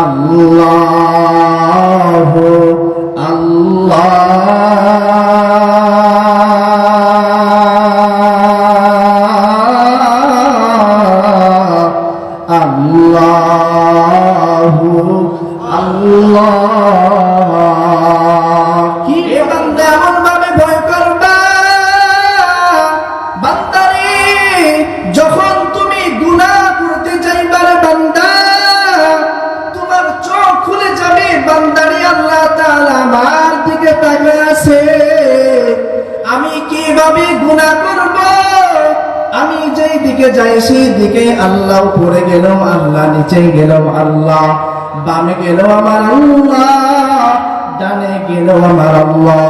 আল্লাহু আল্লাহ আল্লাহু আল্লাহ। কি বান্দা এমন ভাবে ভয় করবা, বান্দারে যখন তুমি গুনাহ করতে যাইবা রে বান্দা, তোমার চোখ খুলে যাবে, বান্দারে আল্লাহ তাআলা আমার দিকে তাকিয়ে আছে, আমি কিভাবে গুনাহ করব, আমি যেই দিকে যাই সেই দিকে আল্লাহ উপরে গেল, আল্লাহ নিচে গেল, আল্লাহ বামে গেল আমার আল্লাহ, ডানে গেল আমার আল্লাহ,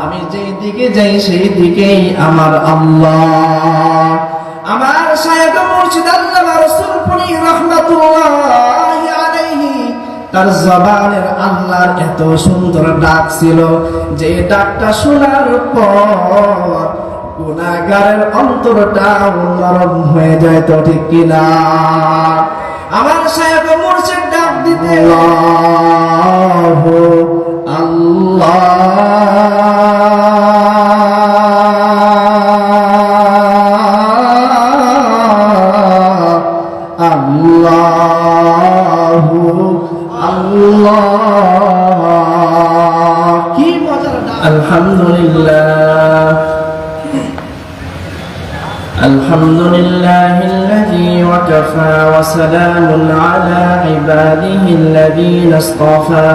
আমি যেই দিকে যাই সেই দিকেই আমার আল্লাহ। আমার শায়খ মুর্শিদ আল্লামা রাসূলপুরী রাহমাতুল্লাহি আলাইহি, তার জবানের আল্লাহর এত সুন্দর ডাক ছিল যে ডাকটা শোনার পর গুনাহগারের অন্তরটা নরম হয়ে যায়, তো ঠিক কিনা? আমার শায়খ মুর্শিদ ডাক দিতে আল্লাহু আল্লাহ আল্লাহু আল্লাহ। কি মজার ডাক! আলহামদুলিল্লাহ الحمد لله الذي وكفى وسلام على عباده الذين اصطفى.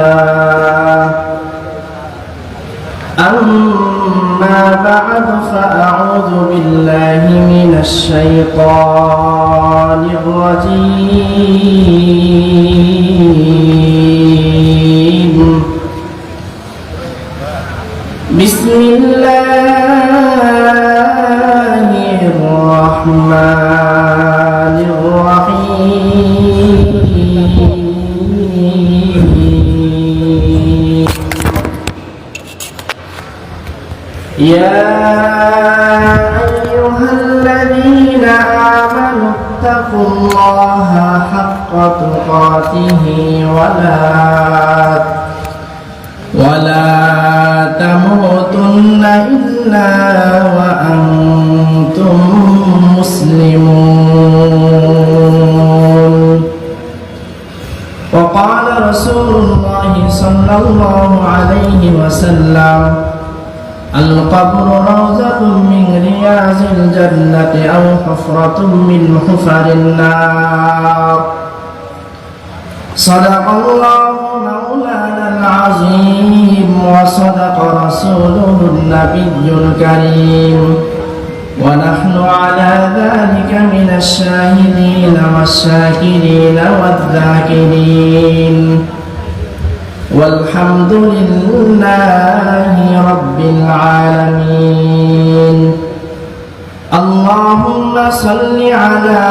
أما بعد فأعوذ بالله من الشيطان الرجيم. بسم الله الرحمن الرحيم. يا أيها الذين آمنوا اتقوا الله حق تقاته ولا تموتن إلا وأنتم مسلمون. وقال رسول الله صلى الله عليه وسلم: القبر روضة من رياض الجنة أو حفرة من حفر النار. صدق الله مولانا العظيم وصدق رسوله النبي الكريم، ونحن على ذلك من الشاهدين والشاكرين والذاكرين، والحمد لله رب العالمين. اللهم صل على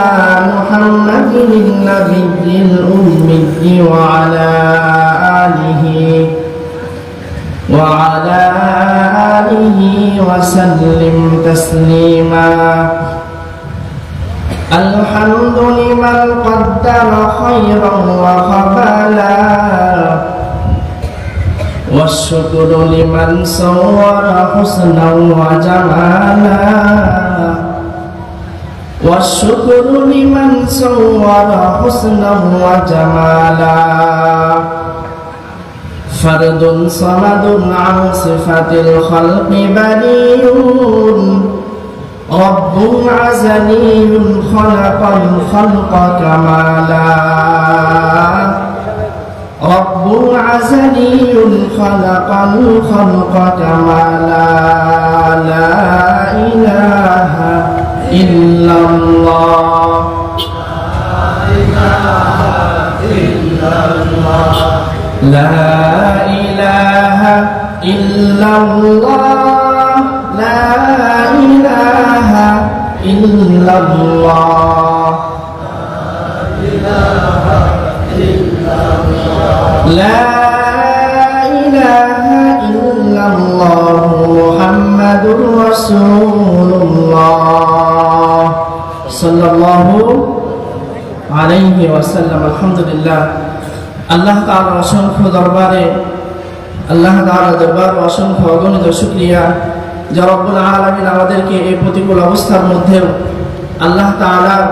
محمد النبي الأمي وعلى آله وسلم تسليما. الحمد لمن قدر خيرا وخبالا، والشكر لمن صور حسنا وجمالا، والشكر لمن صور حسنا وجمالا. فرد صمد عن صفة الخلق بريء، رب عزلي خلق الخلق كمالا، رب عزلي خلق الخلق كمالا. لا إله إلا الله، لا إله إلا الله، لا إله إلا الله، لا إله إلا الله محمد رسول الله صلى الله عليه وسلم. الحمد لله. আল্লাহ তাআলার অসংখ্য দরবারে অসংখ্য অগণিত শুকরিয়া যে রব্বুল আলামিন আমাদেরকে এই প্রতিকূল অবস্থার মধ্যেও আল্লাহ তাআলার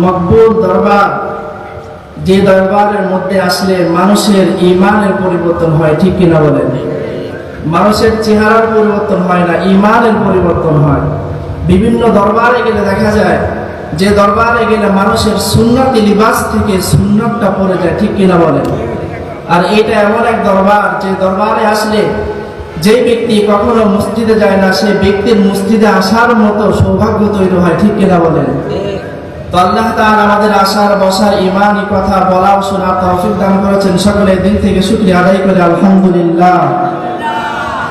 মকবুল দরবার, যে দরবারের মধ্যে আসলে মানুষের ঈমানের পরিবর্তন হয়, ঠিক কিনা বলেন? মানুষের চেহারার পরিবর্তন হয় না, ঈমানের পরিবর্তন হয়। বিভিন্ন দরবারে গেলে দেখা যায় যে দরবারে গেলে মানুষের সুন্নতি লিবাস থেকে সুন্নতটা পড়ে যায়, ঠিক কিনা বলেন? আর এটা এমন এক দরবার যে দরবারে আসলে যে ব্যক্তি কখনো মসজিদে যায় না, সেই ব্যক্তির মসজিদে আসার মতো সৌভাগ্য তৈরি হয়, ঠিক কিনা বলেন? তো আল্লাহ তাআলা আমাদের আসার বসার ঈমানি কথা বলা ও শোনার তৌফিক দান করেছেন। সকলে দিল থেকে শুকরিয়া আদায় করে আলহামদুলিল্লাহ।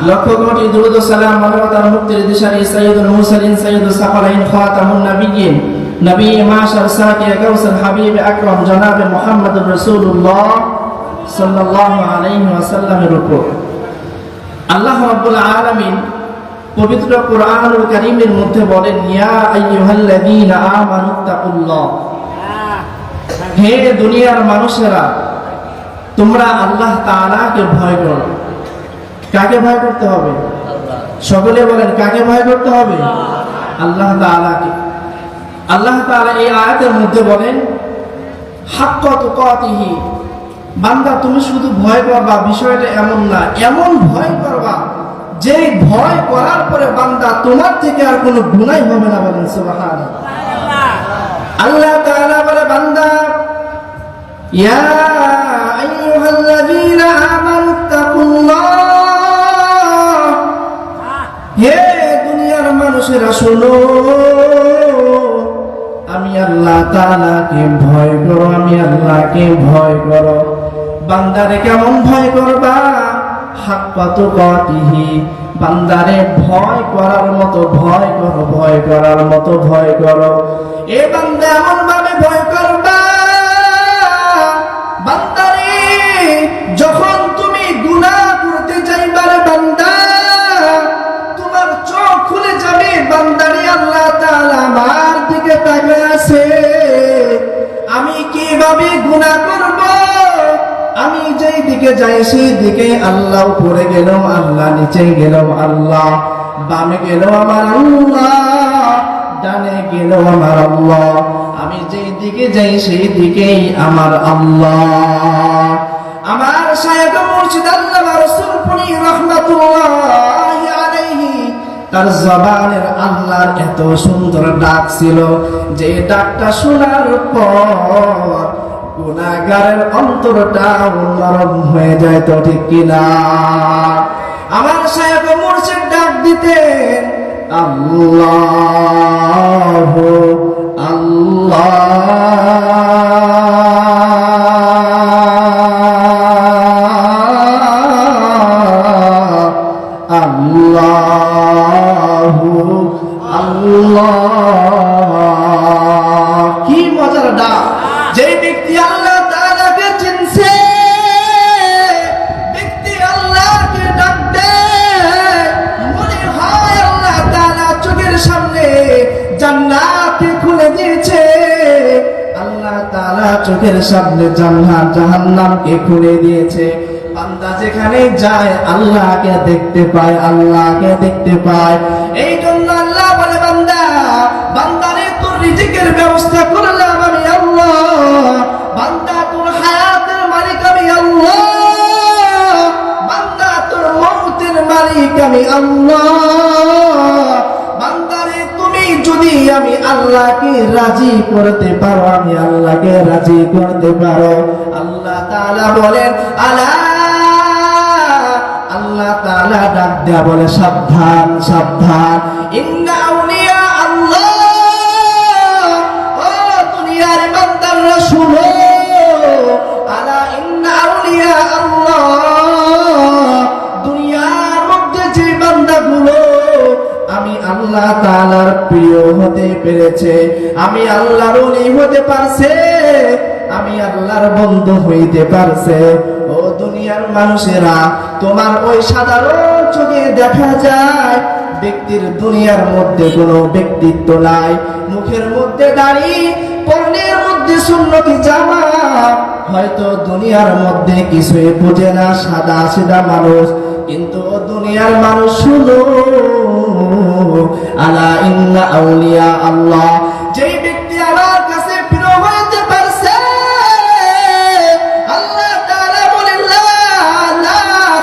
লক্ষ কোটি দুরূদ ও সালাম মানবতার মুক্তির দিশারি সাইয়্যিদুল মুরসালিন সাইয়্যিদুস সাকালাইন খাতামুন নাবিয়্যিন নবী মাশার সাকিয়া কাউসার হাবিব আকরাম জনাবে মুহাম্মদুর রাসূলুল্লাহ সাল্লাল্লাহু আলাইহি ওয়াসাল্লামের উপর আল্লাহ রাব্বুল আলামিন পবিত্র কোরআনুল কারীমের মধ্যে বলেন, ইয়া আইয়ুহাল্লাযীনা আমানুত্তাকুল্লাহ, হে দুনিয়ার মানুষেরা তোমরা আল্লাহ তাআলাকে ভয় করো। কাকে ভয় করতে হবে? সকলে বলেন, কাকে ভয় করতে হবে? আল্লাহ তাআলাকে। আল্লাহ তাআলা এই আয়াতের মধ্যে বলেন, হাক্কা তুকাতিহি, বান্দা তুমি শুধু ভয় করবা বিষয়টা এমন না, এমন ভয় করবা যে ভয় করার পরে বান্দা তোমার থেকে আর কোনো গুনাহ হবে না। বলেন সুবহানাল্লাহ। আল্লাহ তাআলা বলে, বান্দা ইয়া আইয়ুহাল্লাযীনা আমানুত্তাকুল্লাহ, হে দুনিয়ার মানুষেরা শোনো, আমি আল্লাহ তাআলাকে ভয় করো, আমি আল্লাহকে ভয় করো। বান্দারে কেমন ভয় করবা? হাক্কা তুকাতিহি, বান্দারে ভয় করার মতো ভয় করো, ভয় করার মতো ভয় করো। এ বান্দা এমন ভাবে ভয় করবা, বান্দারে যখন তুমি গুনাহ করতে যাইবা রে বান্দা, তোমার চোখ খুলে যাবে, বান্দারে আল্লাহ তাআলা আমার দিকে তাকিয়ে আছে, আমি কিভাবে গুনাহ করব? আমি যেই দিকে যাই সেই দিকে আল্লাহ উপরে গেলাম, আল্লাহ নিচে গেলাম, আল্লাহ বামে গেলাম আমার আল্লাহ, ডানে গেলাম আমার আল্লাহ, আমি যেই দিকে যাই সেই দিকেই আমার আল্লাহ। আমার শায়খ মুর্শিদ আল্লামা রাসূলপুরী রাহমাতুল্লাহি আলাইহি, তার জবানের আল্লাহর এত সুন্দর ডাক ছিল যে ডাকটা শোনার পর গুনাহগারের অন্তরটা নরম হয়ে যায়, তো ঠিক কিনা? আমার শায়খ মুর্শিদ ডাক দিতেন, আল্লাহ আল্লাহ আল্লাহু আল্লাহ। কি মজার ডাক! যে ব্যক্তি আল্লাহ তাআলাকে চিনছে, ব্যক্তি আল্লাহকে ডাক দেয়, মনে হয় আল্লাহ তাআলা চোখের সামনে জান্নাত খুলে দিয়েছে, আল্লাহ তাআলা চোখের সামনে জান্নাত জাহান্নামকে খুলে দিয়েছে। বান্দা যেখানে যায় আল্লাহকে দেখতে পায়, আল্লাহকে দেখতে পায়। এই জন্য আল্লাহ বলে, বান্দা বান্দারে তোর রিজিকের ব্যবস্থা করলাম আমি আল্লাহ, বান্দা তোর হায়াতের মালিক আমি আল্লাহ, বান্দা তোর মওতের মালিক আমি আল্লাহ। বান্দারে তুমি যদি আমি আল্লাহকে রাজি করতে পারো, আমি আল্লাহকে রাজি করতে পারো, আল্লাহ তাআলা বলেন, আল্লাহ তাআলা ডাক দেয়া বলে, সাবধান সাবধান, ইন্না আউলিয়া আল্লাহ, ও দুনিয়ার বান্দারা শুনো, আলা ইন্না আউলিয়া আল্লাহ, দুনিয়ার মধ্যে যে বান্দাগুলো আমি আল্লাহ তাআলার প্রিয় হতে পেরেছে, আমি আল্লাহর ওলি হতে পারছে, আমি আল্লাহর বন্ধু হইতে পারছে, ও দুনিয়ার মানুষেরা তোমার ওই সাধারণ চোখে দেখা যায় ব্যক্তির দুনিয়ার মধ্যে কোনো ব্যক্তিত্ব নাই, মুখের মধ্যে দাড়ি, পরনের মধ্যে মধ্যে সুন্নতি জামা, হয়তো দুনিয়ার মধ্যে কিছুই বোঝে না, সাদা সিধা মানুষ, কিন্তু দুনিয়ার মানুষ শুনো, আলা ইন্না আউলিয়া আল্লাহ, যেই ব্যক্তি আমার কাছে প্রিয় হইতে পারছে, আল্লাহ তাআলা বলেন লা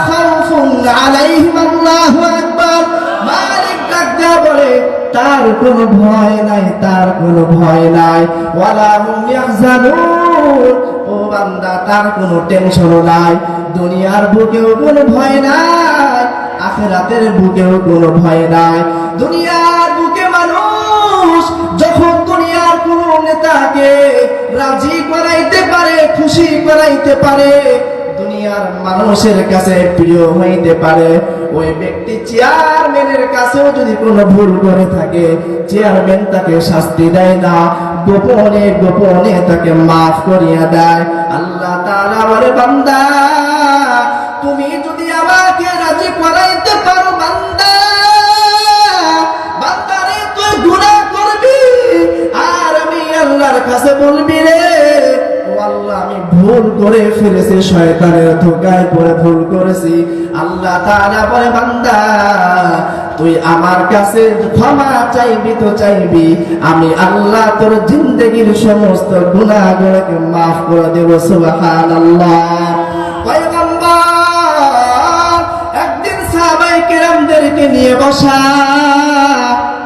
খাউফুন আলাইহিম, আল্লাহু আকবার। মালিক ডাক দেয়া বলে তার কোনো ভয় নাই, তার কোনো ভয় নাই, ওয়ালা হুম ইয়াহজানুন, ও বান্দা তার কোনো টেনশন নাই, দুনিয়ার বুকেও কোনো ভয় নাই, আখিরাতের বুকেও কোনো ভয় নাই। দুনিয়ার বুকে মানুষ যখন দুনিয়ার কোন নেতাকে রাজি করাইতে পারে, খুশি করাইতে পারে, দুনিয়ার মানুষের কাছে প্রিয় হইতে পারে, ওই ব্যক্তি চেয়ারম্যানের কাছেও যদি কোনো ভুল করে থাকে, চেয়ারম্যান তাকে শাস্তি দেয় না, গোপনে গোপনে তাকে মাফ করিয়া দেয়। আল্লাহ তাআলা বলে বান্দা তুমি যদি আমাকে রাজি করাইতে পারো, বান্দা বান্দারে তুই গুনাহ করবি, আর আমি আল্লাহর কাছে বলবি রে ও আল্লাহ আমি ভুল করে ফেলেছি, শয়তানের ধোঁকায় পড়ে ভুল করেছি। আল্লাহ তাআলা বলে বান্দা তুই আমার কাছে ক্ষমা চাইবি তো চাইবি, আমি আল্লাহ তোর জিন্দেগীর সমস্ত গুনাহগুলোকে মাফ করে দেব। সুবহানাল্লাহ। পয়গম্বর একদিন সাহাবায়ে কেরামদেরকে নিয়ে বসা,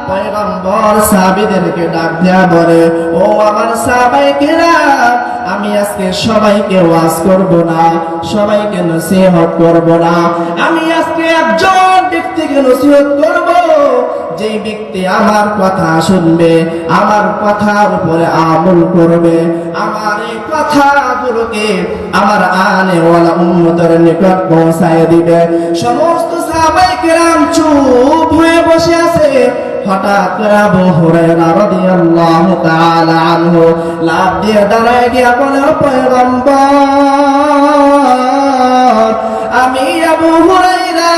পয়গম্বর সাহাবীদেরকে ডাক দেয়া বলে ও আমার সাহাবায়ে কেরাম, আমি আজকে সবাইকে ওয়াজ করব না, সবাইকে নসিহত করব না, আমি আজকে একজন ব্যক্তিকে নসিহত করব, যে ব্যক্তি আমার কথা শুনবে, আমার কথার উপরে আমল করবে, আমার এই কথাগুলোকে আমার আনেওয়ালা উম্মতের নিকট পৌঁছায় দিবে। সমস্ত সাহাবায়ে কেরাম চুপ হয়ে বসে আছে। হঠাৎ করে আবু হুরায়রা রাদিয়াল্লাহু তাআলা আনহু লাফ দিয়ে দাঁড়ায় গিয়া বলে পয়গম্বর আমি আবু হুরায়রা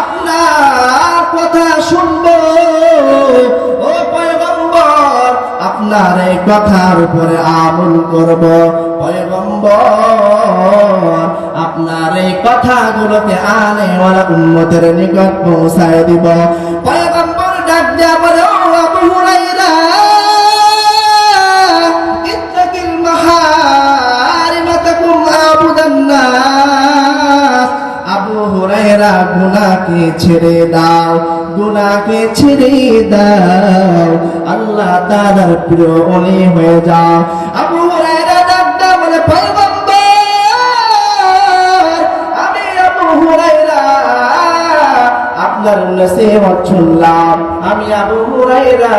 আপনার কথা শুনবো, ও পয়গম্বর আপনার এই কথার উপরে আমল করব, পয়গম্বর আপনার এই কথাগুলোকে আনেওয়ালা উম্মতের নিকট পৌঁছায় দিব। পয়গম্বর ডাক দেয়া বলে ও আবু হুরায়রা ইত্তাকিল মাহারিমা তাকুম আবুদান নাস, আবু হুরায়রা গুনাহকে ছেড়ে দাও, গুনাহকে ছেড়ে দাও, আল্লাহ তাআলার প্রিয় ওলি হয়ে যাও। আবু হুরায়রা ডাক দেয়া বলে পয়গম্বর আমি আবু হুরায়রা আপনার নসিহত শুনলাম, আমি আবু হুরায়রা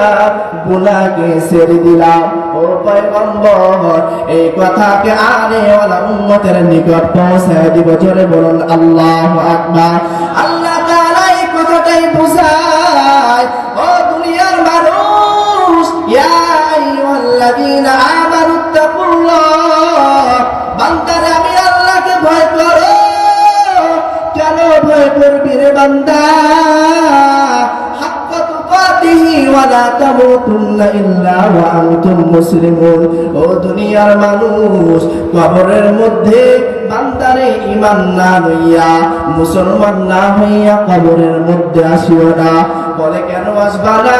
গুনাহকে ছেড়ে দিলাম। ও পয়গম্বর এই কথাকে আনেওয়ালা উম্মতের নিকট পৌঁছায় দিব। জোরে বলুন আল্লাহু আকবার। আল্লাহ তাআলা এই কথাটাই বুঝায় ও দুনিয়ার মানুষ, ইয়া আইয়ুহাল্লাযীনা আমানুত্তাকুল্লাহ, বান্দারে আমি আল্লাহকে ভয় করো। কেন ভয় করবি রে বান্দা? হাক্কা তুকাতিহি ওয়া লা তামুতুন্না ইল্লা ওয়া আনতুম মুসলিমুন। ও দুনিয়ার মানুষ, কবরের মধ্যে বান্দারে ঈমান না লইয়া, মুসলমান না হইয়া কবরের মধ্যে আসিও না। বলে কেন আসবা না?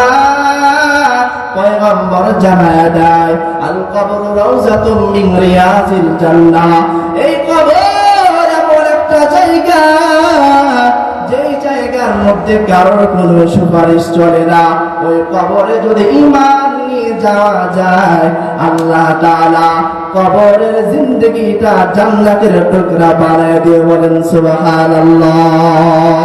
পয়গম্বর জানায়া দেয় আল কবরু রাউযাতুম মিন রিয়াজিল জান্নাহ, এই কবর এমন একটা জায়গা যেই জায়গার মধ্যে কারোর কোনো সুপারিশ চলে না। ওই কবরে যদি ঈমান নিয়ে যাওয়া যায়, আল্লাহ তাআলা কবরের জিন্দেগিটা জান্নাতের টুকরা বানায় দিয়ে। বলেন সুবহানাল্লাহ।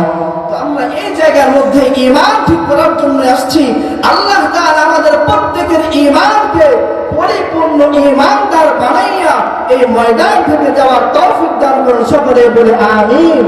তো আমরা এই জায়গার মধ্যে ঈমান ঠিক করার জন্য আসছি। আল্লাহ তাআলা আমাদের প্রত্যেকের ঈমানকে পরিপূর্ণ ঈমানদার বানাইয়া এই ময়দান থেকে যাওয়ার তৌফিক দান করুন। সকলে বলে আমিন।